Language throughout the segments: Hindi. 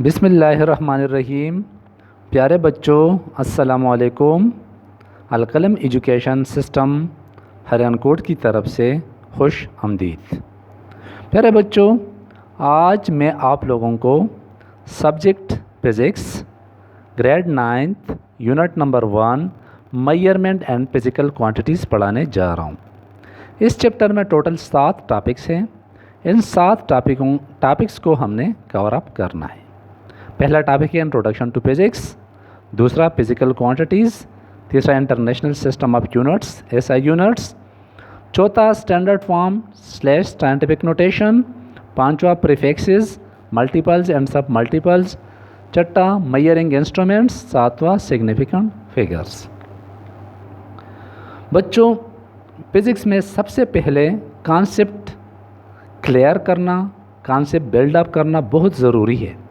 बिस्मिल्लाहिर्रहमानिर्रहीम। प्यारे बच्चों, अस्सलामु अलैकुम। अलकलम एजुकेशन सिस्टम हरियाणकोट की तरफ से खुश आमदीद। प्यारे बच्चों, आज मैं आप लोगों को subject physics grade 9 unit number 1 measurement and physical quantities पढ़ाने जा रहा हूँ। इस चैप्टर में टोटल 7 टॉपिक्स हैं। इन 7 टॉपिक्स को हमने कवर अप करना है। पहला टॉपिक है इंट्रोडक्शन टू फिज़िक्स, दूसरा फिज़िकल क्वांटिटीज़, तीसरा international system of units SI units, चौथा स्टैंडर्ड फॉर्म / साइंटिफिक नोटेशन, पांचवा प्रीफिक्सेस, मल्टीपल्स एंड सब मल्टीपल्स, छठा मेजरिंग इंस्ट्रूमेंट्स, सातवां सिग्निफिकेंट फिगर्स। बच्चों, फिज़िक्स में सबसे पहले कॉन्सेप्ट क्लियर करना, कॉन्सेप्ट बिल्डअप करना बहुत ज़रूरी है।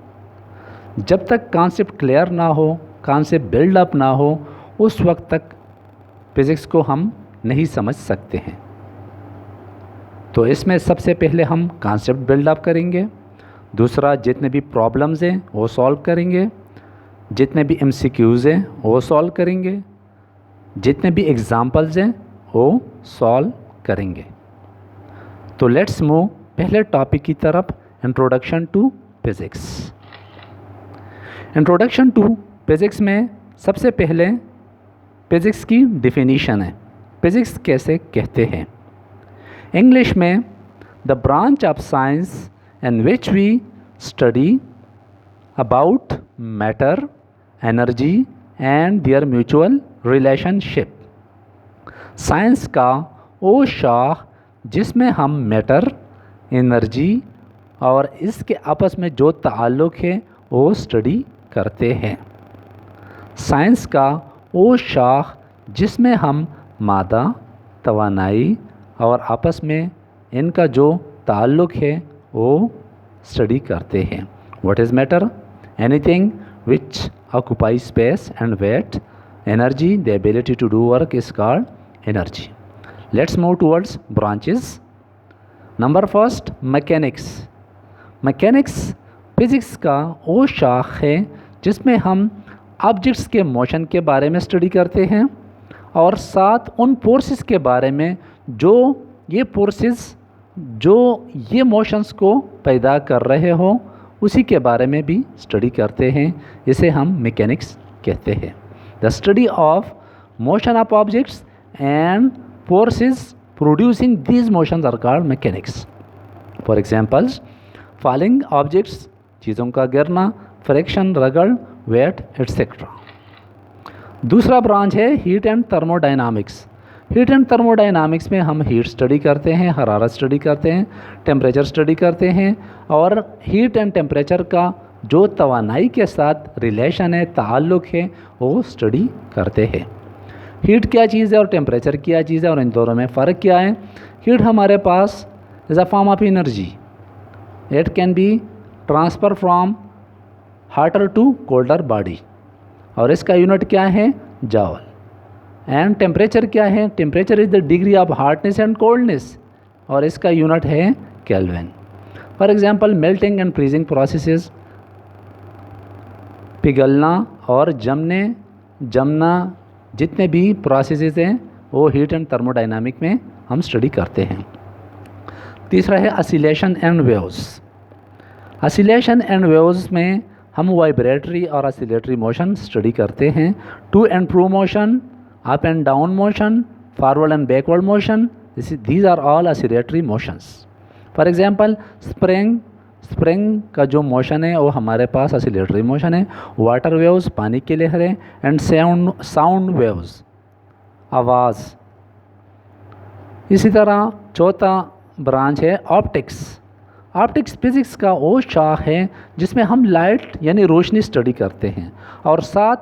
जब तक कॉन्सेप्ट क्लियर ना हो, कॉन्सेप्ट बिल्डअप ना हो, उस वक्त तक फिज़िक्स को हम नहीं समझ सकते हैं। तो इसमें सबसे पहले हम कॉन्सेप्ट बिल्डअप करेंगे, दूसरा जितने भी प्रॉब्लम्स हैं वो सॉल्व करेंगे, जितने भी एमसीक्यूज़ हैं वो सॉल्व करेंगे, जितने भी एग्जांपल्स हैं वो सॉल्व करेंगे। तो लेट्स मूव पहले टॉपिक की तरफ, introduction to physics. Introduction to physics में सबसे पहले फिज़िक्स की डिफिनीशन है। फिज़िक्स कैसे कहते हैं? इंग्लिश में the branch of science in which we study about matter, energy and their mutual relationship. Science का वो शाख जिसमें हम मैटर, एनर्जी और इसके आपस में जो ताल्लुक़ है वो स्टडी करते हैं। साइंस का वो शाख जिसमें हम मादा, तवानाई और आपस में इनका जो ताल्लुक़ है वो स्टडी करते हैं। What is matter? Anything which occupy space and weight. Energy, the ability to do work is called energy. Let's move towards branches. Number first, mechanics. Mechanics physics का वो शाख है जिसमें हम ऑब्जेक्ट्स के मोशन के बारे में स्टडी करते हैं और साथ उन फोर्सेस के बारे में जो ये फोर्सेस जो ये मोशंस को पैदा कर रहे हो उसी के बारे में भी स्टडी करते हैं। इसे हम मैकेनिक्स कहते हैं। The study of motion of objects and forces producing these motions are called mechanics. For examples, falling objects, चीज़ों का गिरना, फ्रिक्शन, रगड़, वेट एट्सेट्रा। दूसरा ब्रांच है heat and thermodynamics. Heat and thermodynamics में हम हीट स्टडी करते हैं, हरारत स्टडी करते हैं, टेम्परेचर स्टडी करते हैं और हीट एंड टेम्परेचर का जो तवानाई के साथ रिलेशन है, ताल्लुक़ है, वो स्टडी करते हैं। हीट क्या चीज़ है और टेम्परेचर क्या चीज़ है और इन दोनों में फ़र्क क्या है? हीट हमारे पास is a form of energy. It can be transfer from hotter to colder body और इसका यूनिट क्या है? जॉल। एंड टेम्परेचर क्या है? Temperature is the degree of hardness and coldness और इसका यूनिट है kelvin. For example, melting and freezing processes, पिघलना और जमना जितने भी प्रोसेसेस हैं वो हीट एंड थर्मोडायनामिक में हम स्टडी करते हैं। तीसरा है oscillation and waves. Oscillation and waves में हम वाइब्रेटरी और ऑसिलेटरी मोशन स्टडी करते हैं। To and fro motion, up and down motion, forward and backward motion, these are all oscillatory motions. For example, spring का जो मोशन है वो हमारे पास ऑसिलेटरी मोशन है। वाटर वेव्स, पानी की लहरें, एंड साउंड वेव्स, आवाज़। इसी तरह चौथा ब्रांच है ऑप्टिक्स। ऑप्टिक्स फिज़िक्स का वो शाख है जिसमें हम लाइट यानी रोशनी स्टडी करते हैं और साथ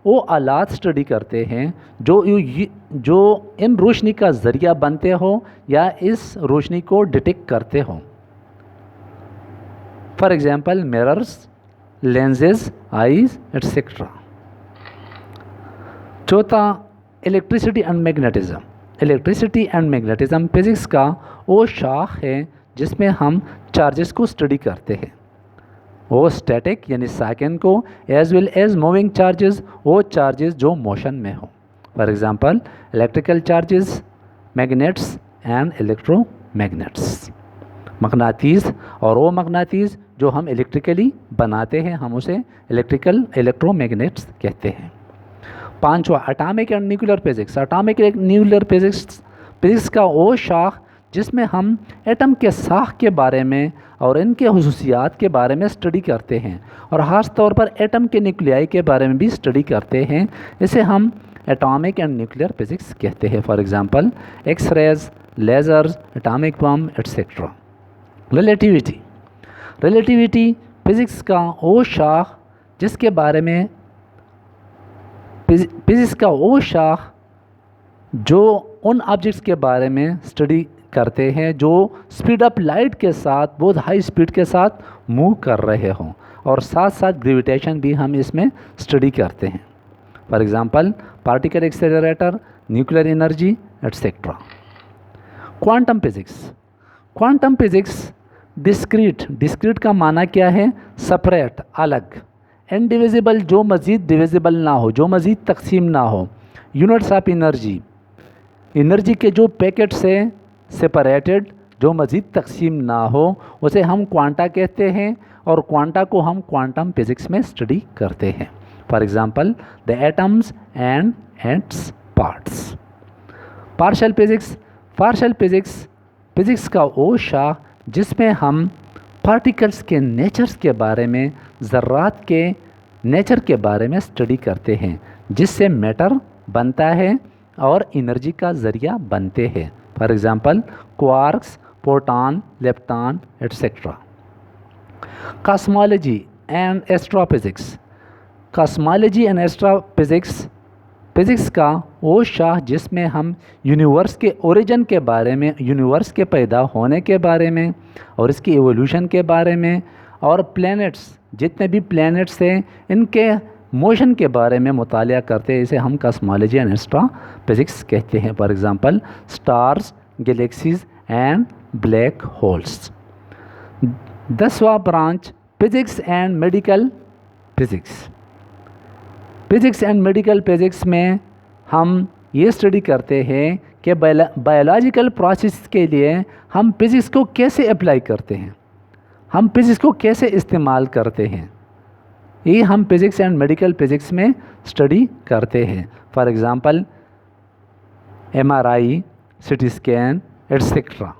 वो आलात स्टडी करते हैं जो इन रोशनी का ज़रिया बनते हो या इस रोशनी को डिटेक्ट करते हो। For example, mirrors, lenses, eyes etcetera. चौथा, electricity and magnetism. Electricity and magnetism physics का वो शाख है जिसमें हम चार्जेस को स्टडी करते हैं। वो स्टैटिक यानी सेकंड को, as well as moving charges, वो चार्जेस जो मोशन में हो। For example electrical charges, magnets and electromagnets. मकनातीस और वो मकनातीस जो हम इलेक्ट्रिकली बनाते हैं, हम उसे इलेक्ट्रोमैग्नेट्स कहते हैं। पांचवा atomic and nuclear physics. Atomic and nuclear physics का वो शाख जिसमें हम एटम के साख के बारे में और इनके हुसूसियात के बारे में स्टडी करते हैं, और ख़ास तौर पर एटम के न्यूक्लियाई के बारे में भी स्टडी करते हैं। इसे हम एटॉमिक एंड न्यूक्लियर फिजिक्स कहते हैं। For example X rays, lasers, atomic bomb etcetera. Relativity physics का वो शाख जिसके बारे में फिज़िक्स का वो शाख जो उन ऑब्जेक्ट्स के बारे में स्टडी करते हैं जो स्पीड ऑफ लाइट के साथ, बहुत हाई स्पीड के साथ मूव कर रहे हों, और साथ साथ ग्रेविटेशन भी हम इसमें स्टडी करते हैं। For example particle accelerator, nuclear energy etcetera. Quantum physics discrete का माना क्या है? सेपरेट, अलग। इनडिविजिबल जो मज़ीद डिविजिबल ना हो, जो मज़ीद तकसीम ना हो। यूनिट्स ऑफ एनर्जी के जो पैकेट्स हैं सेपरेटेड, जो मज़ीद तकसीम ना हो, उसे हम क्वांटा कहते हैं, और क्वांटा को हम क्वांटम फिज़िक्स में स्टडी करते हैं। For example the atoms and its parts. Partial physics का वो शाख जिसमें हम पार्टिकल्स के नेचर्स के बारे में, ज़र्रात के नेचर के बारे में स्टडी करते हैं, जिससे मैटर बनता है और एनर्जी का ज़रिया बनते हैं। For example quarks, proton, lepton etcetera. Cosmology and astrophysics. Physics का वो शाख जिसमें हम यूनिवर्स के ओरिजिन के बारे में, यूनिवर्स के पैदा होने के बारे में और इसकी एवोल्यूशन के बारे में, और प्लैनेट्स, जितने भी प्लैनेट्स हैं इनके मोशन के बारे में मुतालिया करते हैं। इसे हम कॉस्मोलॉजी एंड एस्ट्रोफिज़िक्स कहते हैं। For example stars, galaxies and black holes. 10वां branch physics and medical physics में हम ये स्टडी करते हैं कि बायोलॉजिकल प्रोसेस के लिए हम फिज़िक्स को कैसे अप्लाई करते हैं, हम फिज़िक्स को कैसे इस्तेमाल करते हैं, ये हम फिज़िक्स एंड मेडिकल फिज़िक्स में स्टडी करते हैं। For example MRI, CT scan etcetera.